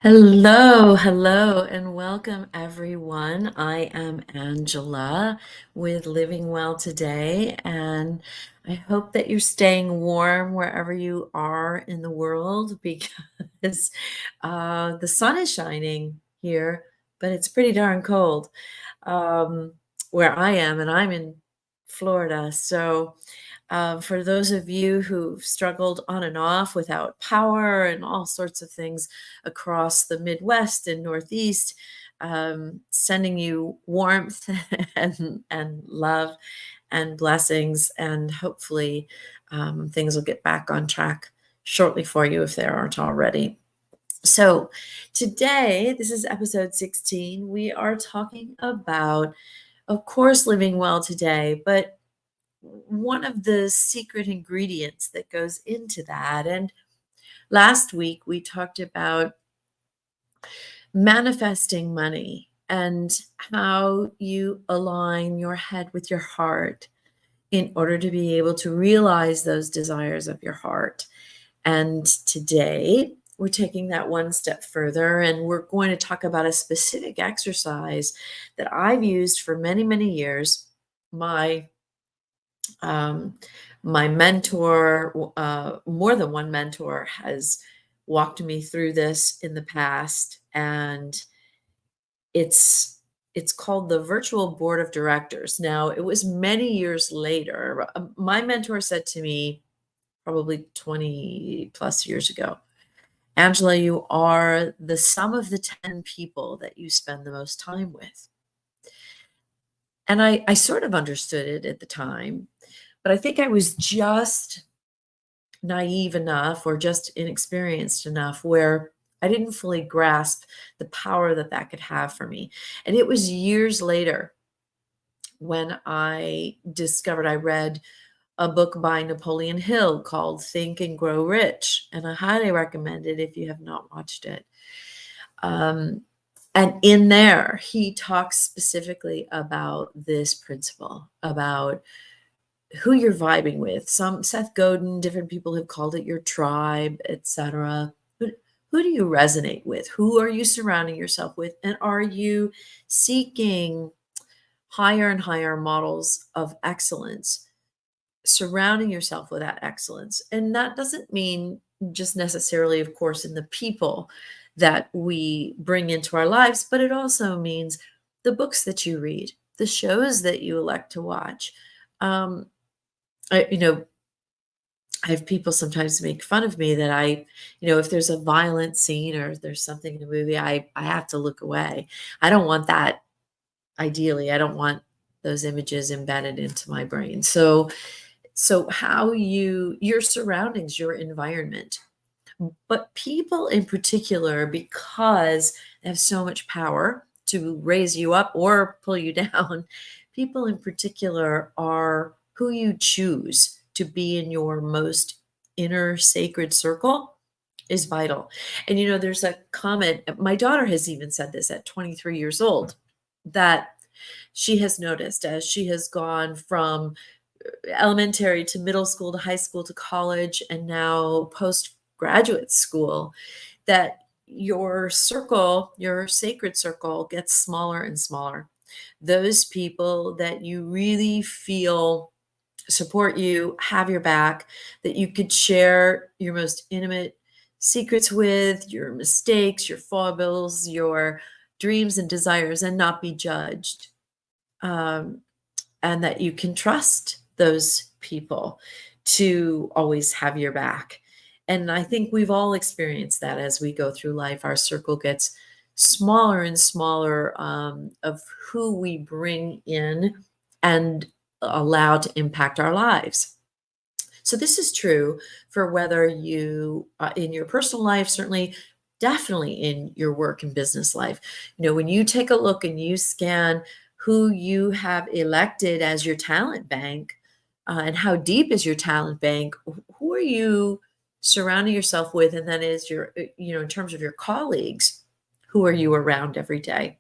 Hello, and welcome everyone. I am Angela with Living Well Today, and I hope that you're staying warm wherever you are in the world because the sun is shining here, but it's pretty darn cold um, where I am, and I'm in Florida. So, for those of you who've struggled on and off without power and all sorts of things across the Midwest and Northeast, sending you warmth and love and blessings, and hopefully things will get back on track shortly for you if they aren't already. So, today, this is episode 16. We are talking about, of course, living well today, but one of the secret ingredients that goes into that. And last week, we talked about manifesting money and how you align your head with your heart in order to be able to realize those desires of your heart. And today, we're taking that one step further, and we're going to talk about a specific exercise that I've used for many, many years. My um, my mentor, more than one mentor, has walked me through this in the past, and it's called the virtual board of directors. Now, it was many years later. My mentor said to me, probably 20 plus years ago, Angela, you are the sum of the 10 people that you spend the most time with. And I sort of understood it at the time, but I think I was just naive enough or just inexperienced enough where I didn't fully grasp the power that that could have for me. And it was years later when I read a book by Napoleon Hill called Think and Grow Rich. And I highly recommend it if you have not watched it. Um, and in there, he talks specifically about this principle, about who you're vibing with. Some Seth Godin, different people have called it your tribe, etc. Who do you resonate with? Who are you surrounding yourself with? And are you seeking higher and higher models of excellence, surrounding yourself with that excellence? And that doesn't mean just necessarily, of course, in the people that we bring into our lives, but it also means the books that you read, the shows that you elect to watch. Um, I, you know, I have people sometimes make fun of me that if there's a violent scene or there's something in a movie, I have to look away. I don't want that. Ideally, I don't want those images embedded into my brain. So how your surroundings, your environment, but people in particular, because they have so much power to raise you up or pull you down, people in particular are who you choose to be in your most inner sacred circle is vital. And there's a comment, my daughter has even said this at 23 years old, that she has noticed as she has gone from elementary to middle school to high school to college and now postgraduate school, that your circle, your sacred circle, gets smaller and smaller. Those people that you really feel support you, have your back, that you could share your most intimate secrets with, your mistakes, your foibles, your dreams and desires, and not be judged. Um, and that you can trust those people to always have your back. And I think we've all experienced that as we go through life. Our circle gets smaller and smaller, of who we bring in and allow to impact our lives. So this is true for whether you, in your personal life, certainly, definitely in your work and business life. When you take a look and you scan who you have elected as your talent bank, and how deep is your talent bank, who are you surrounding yourself with, and then is your, in terms of your colleagues, who are you around every day?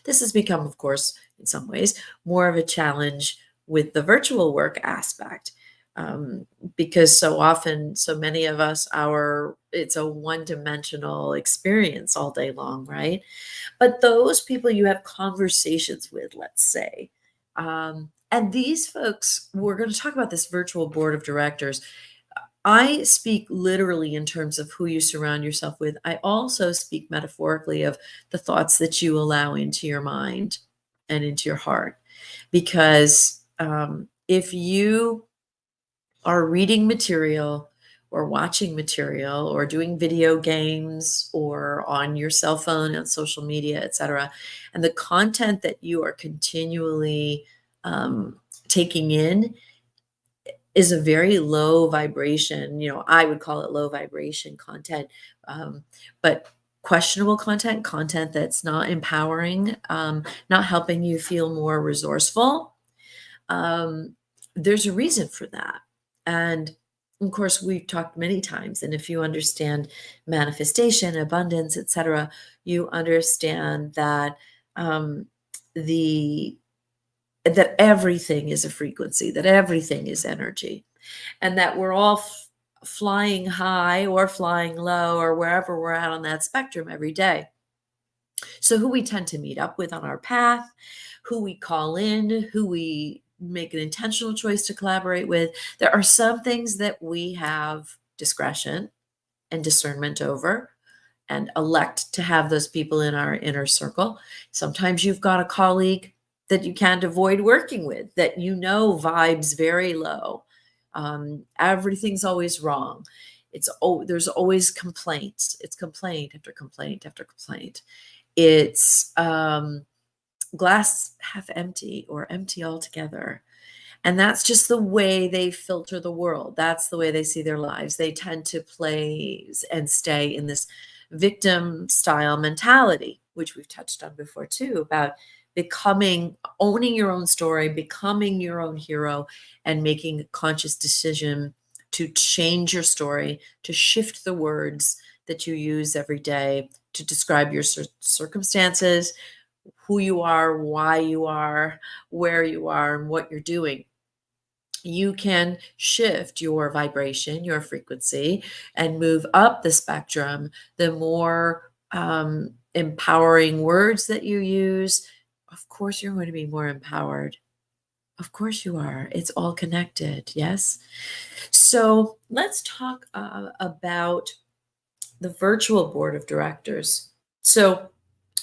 This has become, of course, in some ways, more of a challenge with the virtual work aspect. because so often, so many of us, it's a one-dimensional experience all day long, right? But those people you have conversations with, let's say, and these folks, we're going to talk about this virtual board of directors. I speak literally in terms of who you surround yourself with. I also speak metaphorically of the thoughts that you allow into your mind and into your heart. Because if you are reading material or watching material or doing video games or on your cell phone on social media, etc., and the content that you are continually taking in is a very low vibration, I would call it low vibration content, but questionable content that's not empowering, not helping you feel more resourceful. um, there's a reason for that. And of course, we've talked many times, and if you understand manifestation, abundance, etc., you understand that um, the that everything is a frequency, that everything is energy, and that we're all flying high or flying low or wherever we're at on that spectrum every day. So, who we tend to meet up with on our path, who we call in, who we make an intentional choice to collaborate with, there are some things that we have discretion and discernment over and elect to have those people in our inner circle. Sometimes you've got a colleague that you can't avoid working with, that vibes very low. Everything's always wrong. There's always complaints. It's complaint after complaint after complaint. It's glass half empty or empty altogether. And that's just the way they filter the world. That's the way they see their lives. They tend to play and stay in this victim style mentality, which we've touched on before too, about owning your own story, becoming your own hero, and making a conscious decision to change your story, to shift the words that you use every day to describe your circumstances, who you are, why you are, where you are, and what you're doing. You can shift your vibration, your frequency, and move up the spectrum. The more empowering words that you use, of course, you're going to be more empowered. Of course, you are. It's all connected. Yes. So let's talk about the virtual board of directors. So,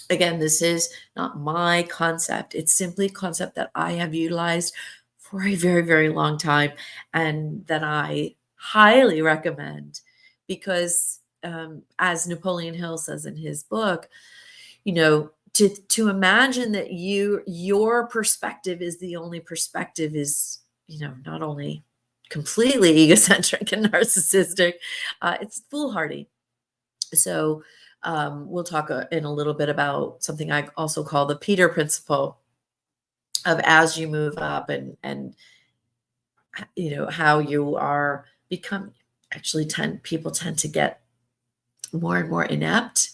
again, this is not my concept. It's simply a concept that I have utilized for a very, very long time and that I highly recommend because, as Napoleon Hill says in his book, to imagine that your perspective is the only perspective is, not only completely egocentric and narcissistic, it's foolhardy. So we'll talk in a little bit about something I also call the Peter principle of as you move up and how you are become actually people tend to get more and more inept,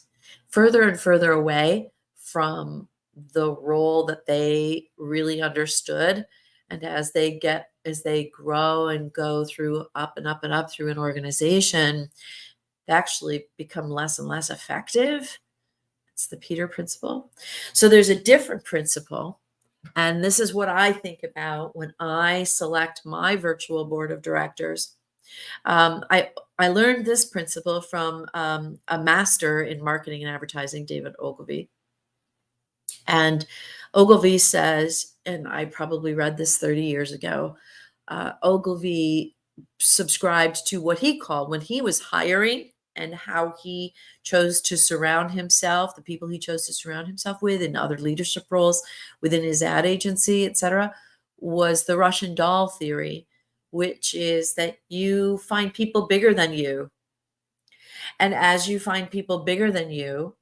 further and further away from the role that they really understood. And as they grow and go through up and up and up through an organization, they actually become less and less effective. It's the Peter principle. So there's a different principle. And this is what I think about when I select my virtual board of directors. I learned this principle from a master in marketing and advertising, David Ogilvy. And Ogilvy says, and I probably read this 30 years ago, Ogilvy subscribed to what he called, when he was hiring and how he chose to surround himself, the people he chose to surround himself with in other leadership roles within his ad agency, etc., was the Russian doll theory, which is that you find people bigger than you. And as you find people bigger than you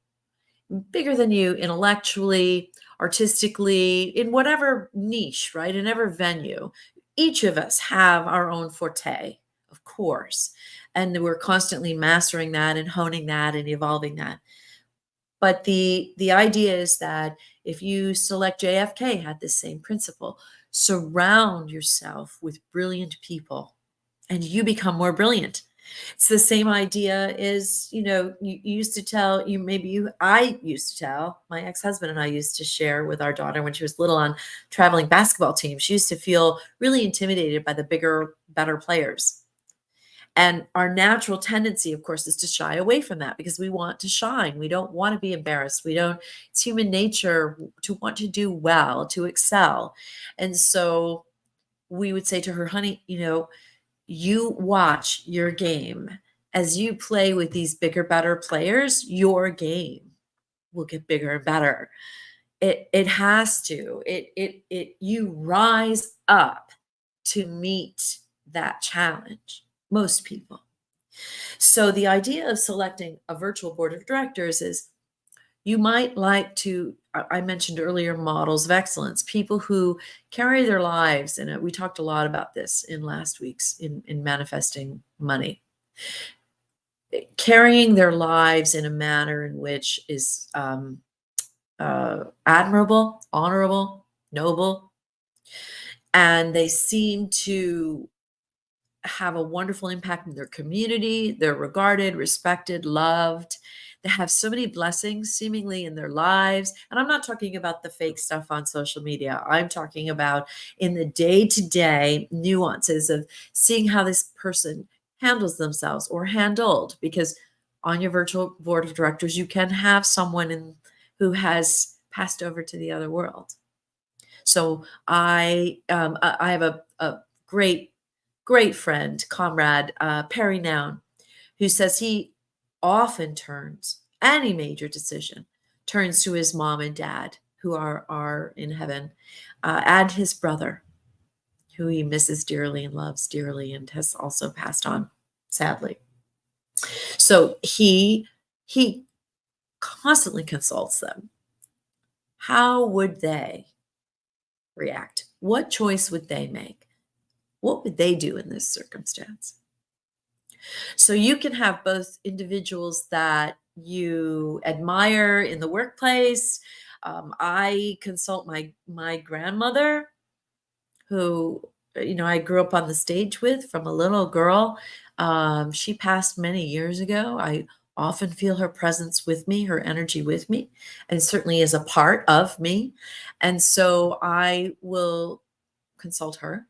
intellectually, artistically, in whatever niche, right? In every venue, each of us have our own forte, of course. And we're constantly mastering that and honing that and evolving that. But the idea is that if you select JFK, had this same principle: surround yourself with brilliant people. and you become more brilliant. It's the same idea is, you used to tell you maybe you I used to tell my ex-husband, and I used to share with our daughter when she was little on traveling basketball teams. She used to feel really intimidated by the bigger, better players. And our natural tendency, of course, is to shy away from that because we want to shine. We don't want to be embarrassed. We don't, it's human nature to want to do well, to excel. And so we would say to her, honey, you watch your game. As you play with these bigger, better players, your game will get bigger and better. It has to. You rise up to meet that challenge. Most people. So the idea of selecting a virtual board of directors is you might like to, I mentioned earlier, models of excellence, people who carry their lives. And we talked a lot about this in last week's in manifesting money. Carrying their lives in a manner in which is admirable, honorable, noble, and they seem to have a wonderful impact in their community. They're regarded, respected, loved. They have so many blessings seemingly in their lives. And I'm not talking about the fake stuff on social media. I'm talking about in the day-to-day nuances of seeing how this person handles themselves or handled. Because on your virtual board of directors, you can have someone who has passed over to the other world. So I have a great friend, comrade, Perry Noun, who says he often turns any major decision, turns to his mom and dad, who are in heaven, and his brother, who he misses dearly and loves dearly, and has also passed on, sadly. So he constantly consults them. How would they react? What choice would they make? What would they do in this circumstance? So you can have both individuals that you admire in the workplace. I consult my grandmother, who I grew up on the stage with from a little girl. She passed many years ago. I often feel her presence with me, her energy with me, and certainly is a part of me. And so I will consult her.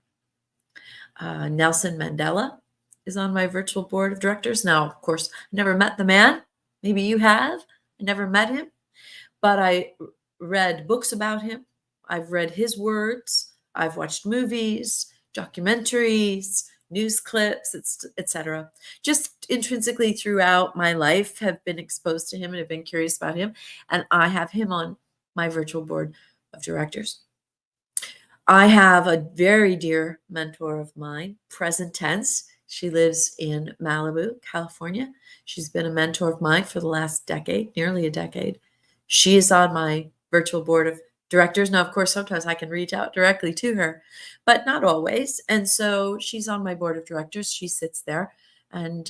Nelson Mandela is on my virtual board of directors. Now, of course, I never met the man. Maybe you have. I never met him, but I read books about him. I've read his words. I've watched movies, documentaries, news clips, etc. Just intrinsically throughout my life have been exposed to him and have been curious about him. And I have him on my virtual board of directors. I have a very dear mentor of mine, present tense. She lives in Malibu, California. She's been a mentor of mine for the last decade, nearly a decade. She is on my virtual board of directors. Now, of course, sometimes I can reach out directly to her, but not always. And so she's on my board of directors. She sits there. And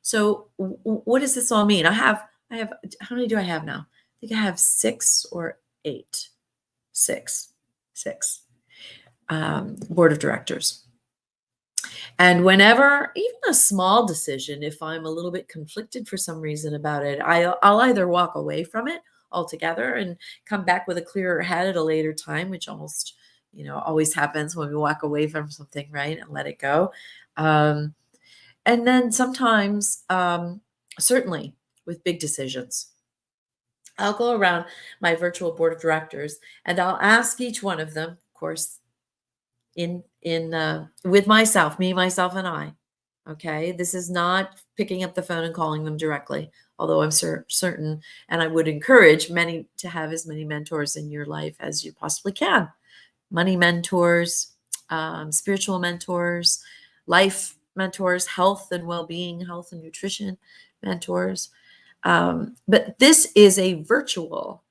so what does this all mean? I have, how many do I have now? I think I have 6 or 8. Six board of directors. And whenever, even a small decision, if I'm a little bit conflicted for some reason about it, I'll either walk away from it altogether and come back with a clearer head at a later time, which almost, always happens when we walk away from something, right, and let it go. And then sometimes, certainly with big decisions, I'll go around my virtual board of directors and I'll ask each one of them, of course, in with myself, me, myself, and I. Okay, this is not picking up the phone and calling them directly, although I'm certain, and I would encourage many to have as many mentors in your life as you possibly can. Money mentors, spiritual mentors, life mentors, health and well-being, health and nutrition mentors. But this is a virtual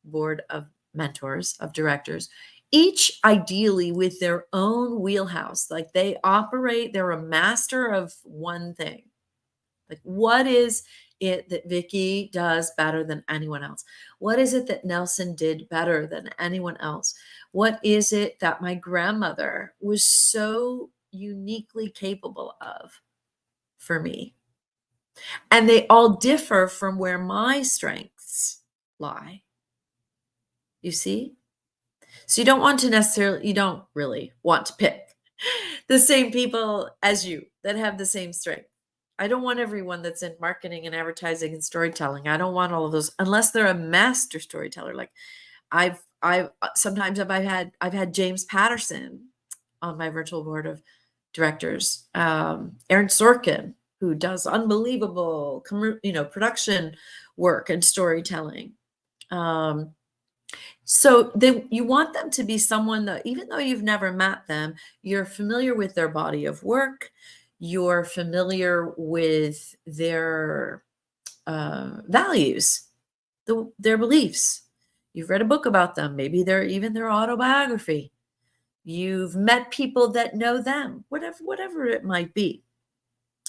board of mentors, of directors, each ideally with their own wheelhouse. Like they operate, they're a master of one thing. Like, what is it that Vicky does better than anyone else? What is it that Nelson did better than anyone else? What is it that my grandmother was so uniquely capable of for me. And they all differ from where my strengths lie. You see? So you don't really want to pick the same people as you that have the same strength. I don't want everyone that's in marketing and advertising and storytelling. I don't want all of those unless they're a master storyteller. Like I've sometimes I've had James Patterson on my virtual board of directors. Aaron Sorkin, who does unbelievable, production work and storytelling. So you want them to be someone that, even though you've never met them, you're familiar with their body of work, you're familiar with their values, their beliefs. You've read a book about them, maybe even their autobiography. You've met people that know them, whatever it might be.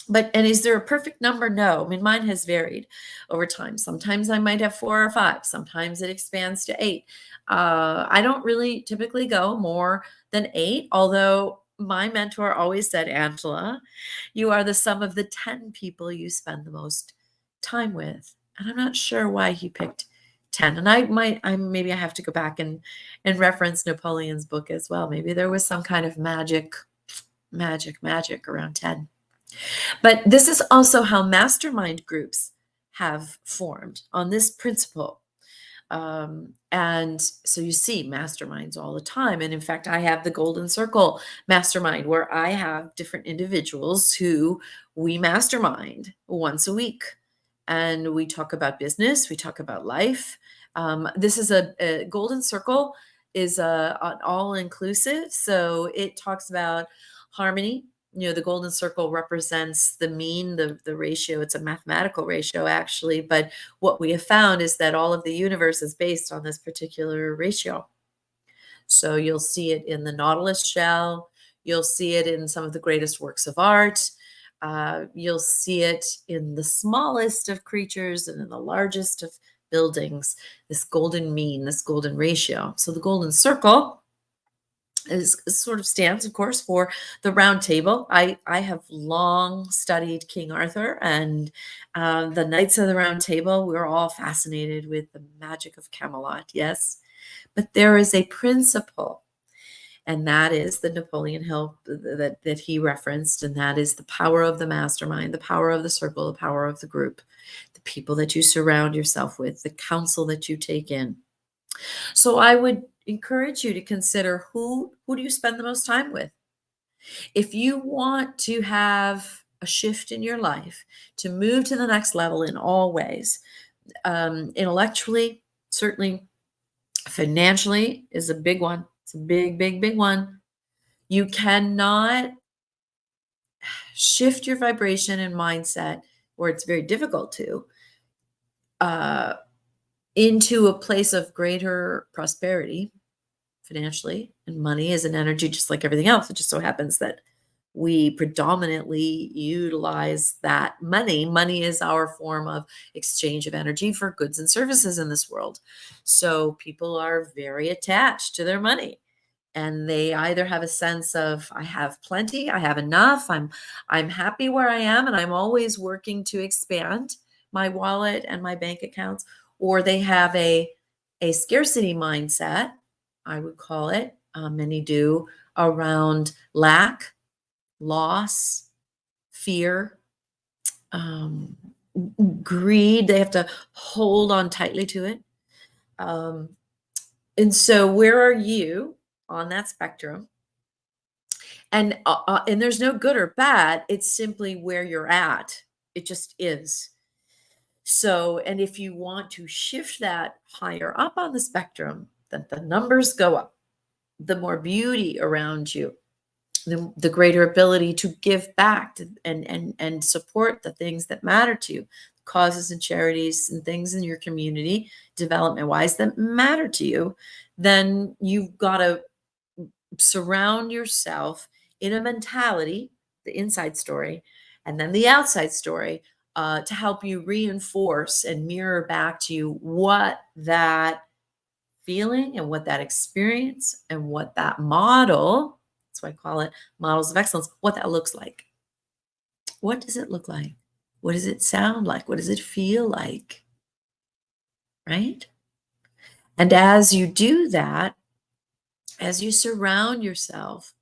And is there a perfect number? No. I mean, mine has varied over time. Sometimes I might have 4 or 5. Sometimes it expands to 8. I don't really typically go more than 8, although my mentor always said, Angela, you are the sum of the 10 people you spend the most time with. And I'm not sure why he picked 10. And maybe I have to go back and reference Napoleon's book as well. Maybe there was some kind of magic around 10. But this is also how mastermind groups have formed on this principle. And so you see masterminds all the time. And in fact, I have the Golden Circle mastermind where I have different individuals who we mastermind once a week. And we talk about business, we talk about life. This is a Golden Circle is an all-inclusive. So it talks about harmony. The Golden Circle represents the mean, the ratio. It's a mathematical ratio, actually. But what we have found is that all of the universe is based on this particular ratio. So you'll see it in the Nautilus shell. You'll see it in some of the greatest works of art. You'll see it in the smallest of creatures and in the largest of buildings, this golden mean, this golden ratio. So the Golden Circle is sort of stands, of course, for the round table. I have long studied King Arthur and the Knights of the Round Table. We're all fascinated with the magic of Camelot, yes. But there is a principle, and that is the Napoleon Hill that he referenced, and that is the power of the mastermind, the power of the circle, the power of the group, the people that you surround yourself with, the counsel that you take in. So I would encourage you to consider who do you spend the most time with? If you want to have a shift in your life, to move to the next level in all ways, intellectually, certainly, financially is a big one. It's a big one. You cannot shift your vibration and mindset, or it's very difficult to, into a place of greater prosperity financially. And money is an energy just like everything else. It just so happens that we predominantly utilize that money. Money is our form of exchange of energy for goods and services in this world. So people are very attached to their money. And they either have a sense of, I have plenty, I have enough, I'm happy where I am, and I'm always working to expand my wallet and my bank accounts, or they have a scarcity mindset, I would call it, many do, around lack, loss, fear, greed. They have to hold on tightly to it. And so where are you on that spectrum? And there's no good or bad. It's simply where you're at. It just is. So, and if you want to shift that higher up on the spectrum, then the numbers go up, the more beauty around you, the greater ability to give back and support the things that matter to you, causes and charities and things in your community, development wise, that matter to you, then you've got to surround yourself in a mentality, the inside story, and then the outside story, to help you reinforce and mirror back to you what that feeling and what that experience and what that model, That's why I call it models of excellence, what that looks like. What does it look like? What does it sound like? What does it feel like? Right? And as you do that, as you surround yourself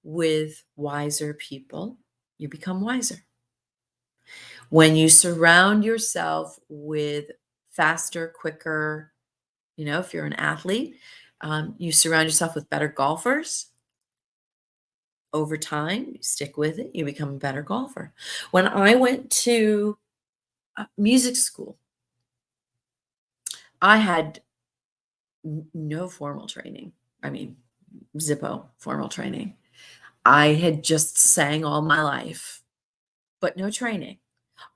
with wiser people, you become wiser. When you surround yourself with faster, quicker, if you're an athlete, you surround yourself with better golfers. Over time, you stick with it, you become a better golfer. When I went to music school, I had no formal training. I mean, Zippo formal training. I had just sang all my life, but no training.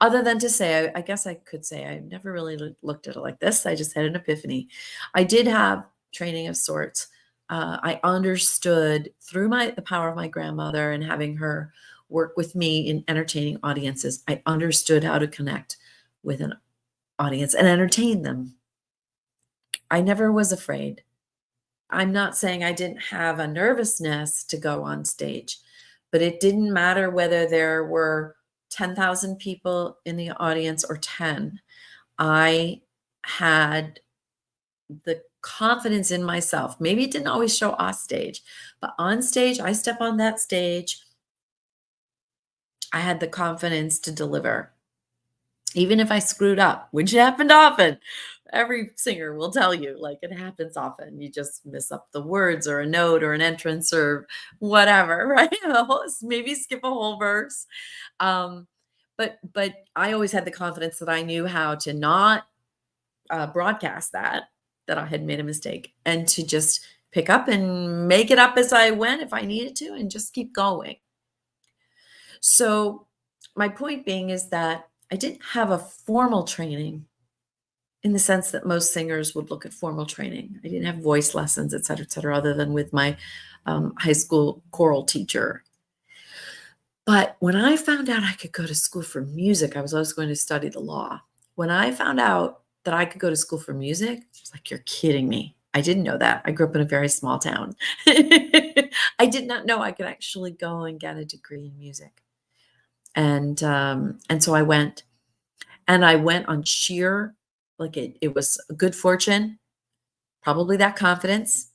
Other than to say, I guess I could say I never really looked at it like this. I just had an epiphany. I did have training of sorts. I understood through the power of my grandmother and having her work with me in entertaining audiences. I understood how to connect with an audience and entertain them. I never was afraid. I'm not saying I didn't have a nervousness to go on stage, but it didn't matter whether there were 10,000 people in the audience or 10. I had the confidence in myself. Maybe it didn't always show off stage, but on stage, I step on that stage, I had the confidence to deliver. Even if I screwed up, which happened often. Every singer will tell you, like, it happens often. You just miss up the words or a note or an entrance or whatever, right? Maybe skip a whole verse. Um, but I always had the confidence that I knew how to not broadcast that I had made a mistake, and to just pick up and make it up as I went if I needed to, and just keep going. So my point being is that I didn't have a formal training in the sense that most singers would look at formal training. I didn't have voice lessons, et cetera, other than with my high school choral teacher. But when I found out I could go to school for music, I was always going to study the law. When I found out that I could go to school for music, I was like, you're kidding me. I didn't know that. I grew up in a very small town. I did not know I could actually go and get a degree in music. And so I went. And I went on sheer, like it was a good fortune, probably that confidence,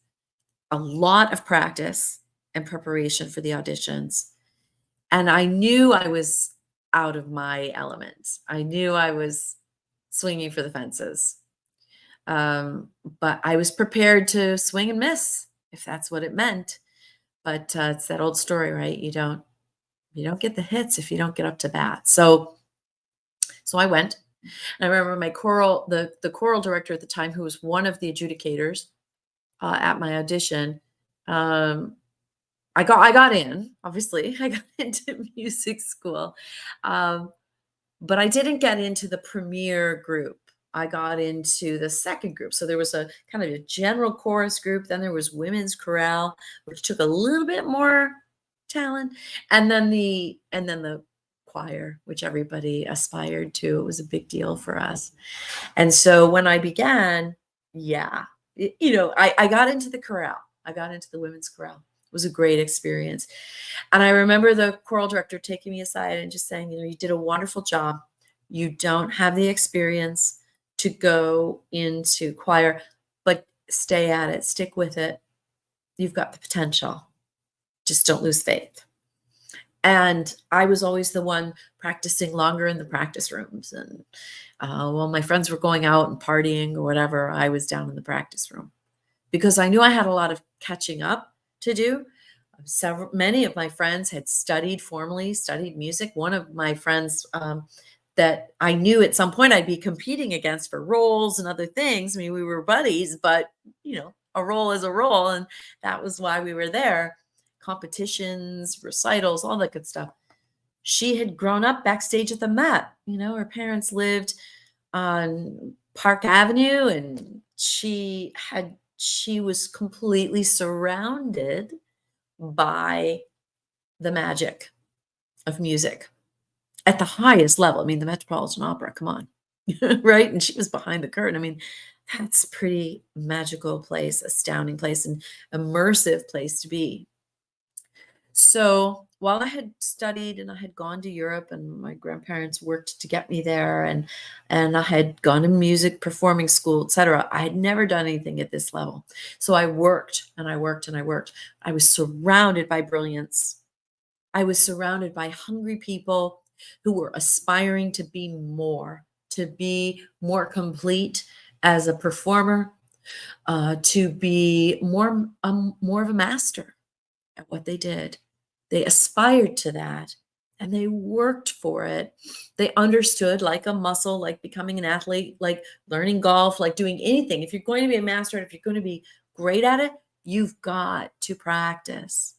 a lot of practice and preparation for the auditions. And I knew I was out of my element. I knew I was swinging for the fences. But I was prepared to swing and miss if that's what it meant. But it's that old story, right? You don't get the hits if you don't get up to bat. So I went. And I remember the choral director at the time, who was one of the adjudicators at my audition. I got in, obviously. I got into music school, but I didn't get into the premier group. I got into the second group. So there was a kind of a general chorus group. Then there was women's chorale, which took a little bit more talent, and then the choir, which everybody aspired to. It was a big deal for us. And so when I began, I got into the chorale. I got into the women's chorale. It was a great experience. And I remember the choral director taking me aside and just saying, you did a wonderful job. You don't have the experience to go into choir, but stay at it, stick with it. You've got the potential. Just don't lose faith. And I was always the one practicing longer in the practice rooms. And while my friends were going out and partying or whatever, I was down in the practice room because I knew I had a lot of catching up to do. Many of my friends had studied music. One of my friends that I knew at some point I'd be competing against for roles and other things. I mean, we were buddies, but a role is a role, and that was why we were there. Competitions, recitals, all that good stuff. She had grown up backstage at the Met. Her parents lived on Park Avenue, and she was completely surrounded by the magic of music at the highest level. I mean, the Metropolitan Opera, come on, right? And she was behind the curtain. I mean, that's a pretty magical place, astounding place, and immersive place to be. So while I had studied and I had gone to Europe and my grandparents worked to get me there and I had gone to music performing school, etc., I had never done anything at this level. So I worked and I worked and I worked. I was surrounded by brilliance. I was surrounded by hungry people who were aspiring to be more complete as a performer, to be more of a master at what they did. They aspired to that and they worked for it. They understood, like a muscle, like becoming an athlete, like learning golf, like doing anything. If you're going to be a master, and if you're going to be great at it, you've got to practice.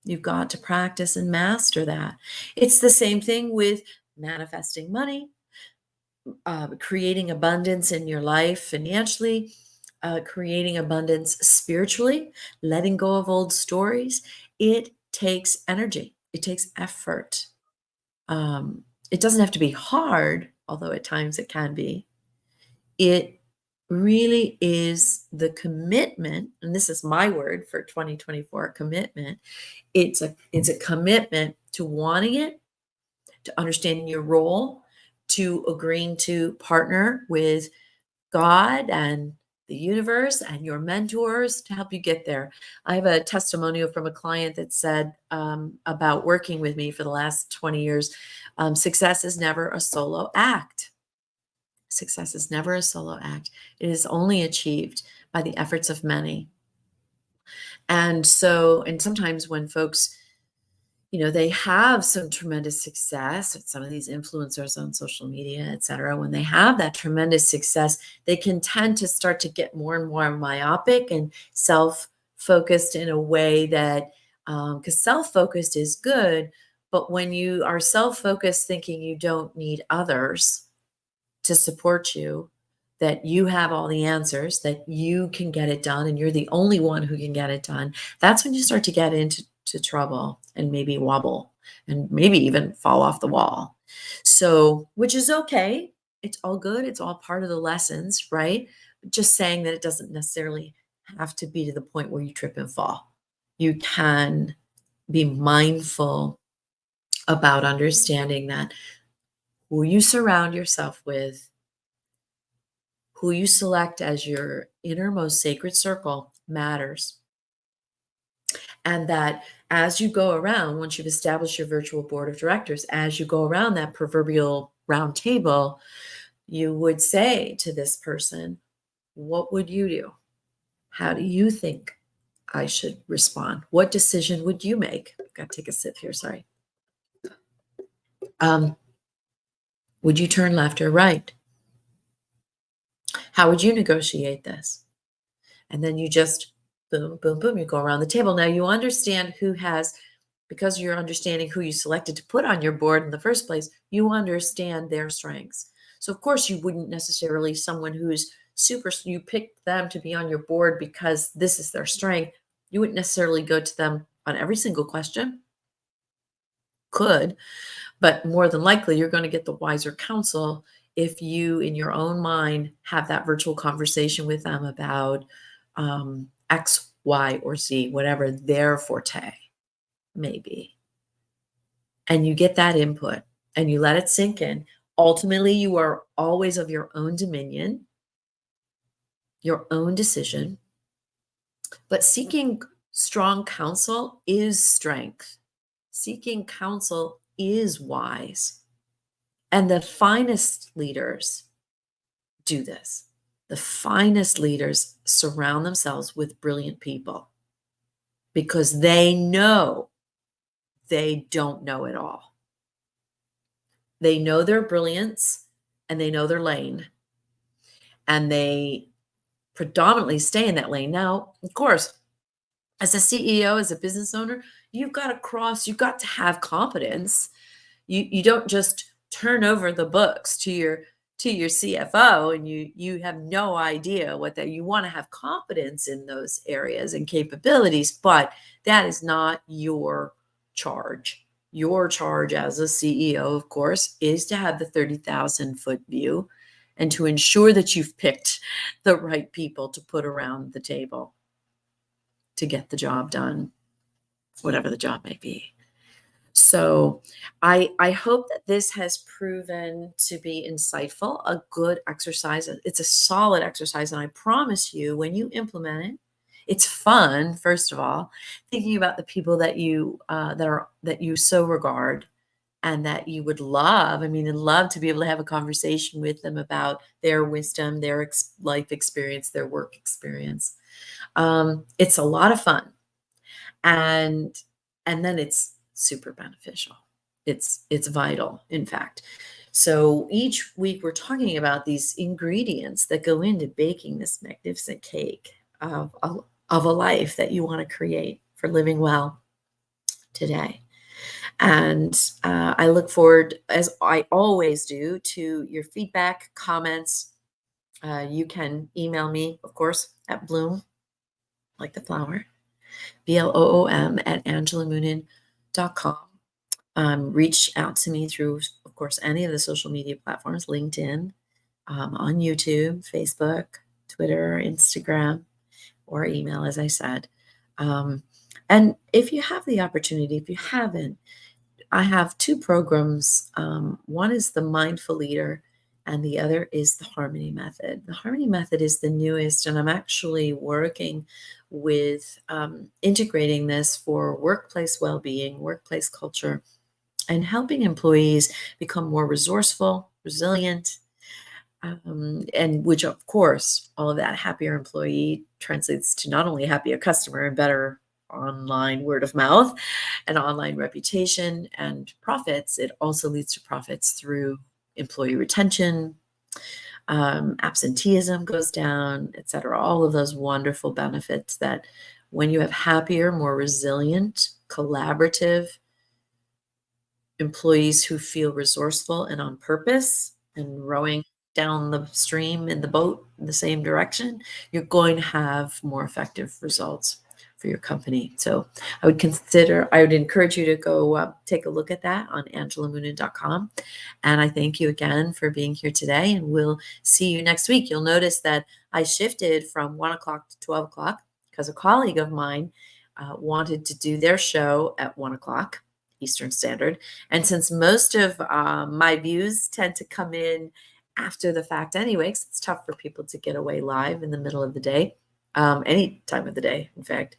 You've got to practice and master that. It's the same thing with manifesting money, creating abundance in your life financially, creating abundance spiritually, letting go of old stories. It takes energy, it takes effort. It doesn't have to be hard, although at times it can be. It really is the commitment, and this is my word for 2024, commitment. It's a commitment to wanting it, to understanding your role, to agreeing to partner with God and the universe and your mentors to help you get there. I have a testimonial from a client that said about working with me for the last 20 years, success is never a solo act. Success is never a solo act. It is only achieved by the efforts of many. And sometimes when folks, they have some tremendous success with some of these influencers on social media, et cetera. When they have that tremendous success, they can tend to start to get more and more myopic and self-focused in a way that, because self-focused is good, but when you are self-focused thinking you don't need others to support you, that you have all the answers, that you can get it done, and you're the only one who can get it done, that's when you start to get into trouble and maybe wobble and maybe even fall off the wall. So, which is okay. It's all good. It's all part of the lessons, right? Just saying that it doesn't necessarily have to be to the point where you trip and fall. You can be mindful about understanding that who you surround yourself with, who you select as your innermost sacred circle matters. And that as you go around, once you've established your virtual board of directors, as you go around that proverbial round table, you would say to this person, what would you do? How do you think I should respond? What decision would you make? I've got to take a sip here, sorry. Would you turn left or right? How would you negotiate this? And then you just boom, boom, boom, you go around the table. Now you understand because you're understanding who you selected to put on your board in the first place, you understand their strengths. So of course you wouldn't necessarily someone who's you picked them to be on your board because this is their strength. You wouldn't necessarily go to them on every single question. Could, but more than likely you're going to get the wiser counsel if you in your own mind have that virtual conversation with them about X, Y, or Z, whatever their forte may be. And you get that input and you let it sink in. Ultimately, you are always of your own dominion, your own decision. But seeking strong counsel is strength. Seeking counsel is wise. And the finest leaders do this. The finest leaders surround themselves with brilliant people because they know they don't know it all. They know their brilliance and they know their lane, and they predominantly stay in that lane. Now, of course, as a CEO, as a business owner, you've got to have competence. You don't just turn over the books to your CFO and you have no idea you want to have competence in those areas and capabilities, but that is not your charge. Your charge as a CEO, of course, is to have the 30,000-foot view and to ensure that you've picked the right people to put around the table to get the job done. whatever the job may be. So I hope that this has proven to be insightful, a good exercise. It's a solid exercise, and I promise you, when you implement it, it's fun. First of all, thinking about the people that you so regard and that you would love. I mean, and love to be able to have a conversation with them about their wisdom, their life experience, their work experience. It's a lot of fun, and then it's super beneficial. It's vital, in fact. So each week we're talking about these ingredients that go into baking this magnificent cake of a life that you want to create for living well today. And I look forward, as I always do, to your feedback, comments. You can email me, of course, at Bloom, like the flower, BLOOM at AngelaMoonin.com. Reach out to me through, of course, any of the social media platforms, LinkedIn, on YouTube, Facebook, Twitter, Instagram, or email, as I said. And if you have the opportunity, if you haven't, I have two programs. One is the Mindful Leader, and the other is the Harmony Method. The Harmony Method is the newest, and I'm actually working with integrating this for workplace well-being, workplace culture, and helping employees become more resourceful, resilient, and which, of course, all of that happier employee translates to not only happier customer and better online word of mouth and online reputation and profits, it also leads to profits through employee retention, absenteeism goes down, et cetera. All of those wonderful benefits that when you have happier, more resilient, collaborative employees who feel resourceful and on purpose and rowing down the stream in the boat in the same direction, you're going to have more effective results for your company. So I would encourage you to go take a look at that on angelamoonin.com. And I thank you again for being here today, and we'll see you next week. You'll notice that I shifted from 1 o'clock to 12 o'clock because a colleague of mine wanted to do their show at 1 o'clock Eastern Standard. And since most of my views tend to come in after the fact anyway, 'cause it's tough for people to get away live in the middle of the day, any time of the day, in fact,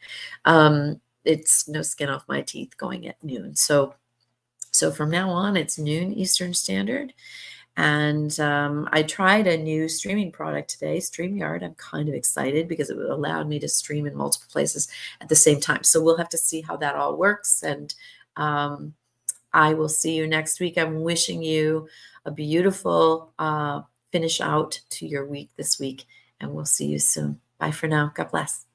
it's no skin off my teeth going at noon. So from now on, it's noon Eastern Standard. And I tried a new streaming product today, StreamYard. I'm kind of excited because it allowed me to stream in multiple places at the same time. So we'll have to see how that all works. And I will see you next week. I'm wishing you a beautiful finish out to your week this week, and we'll see you soon. Bye for now. God bless.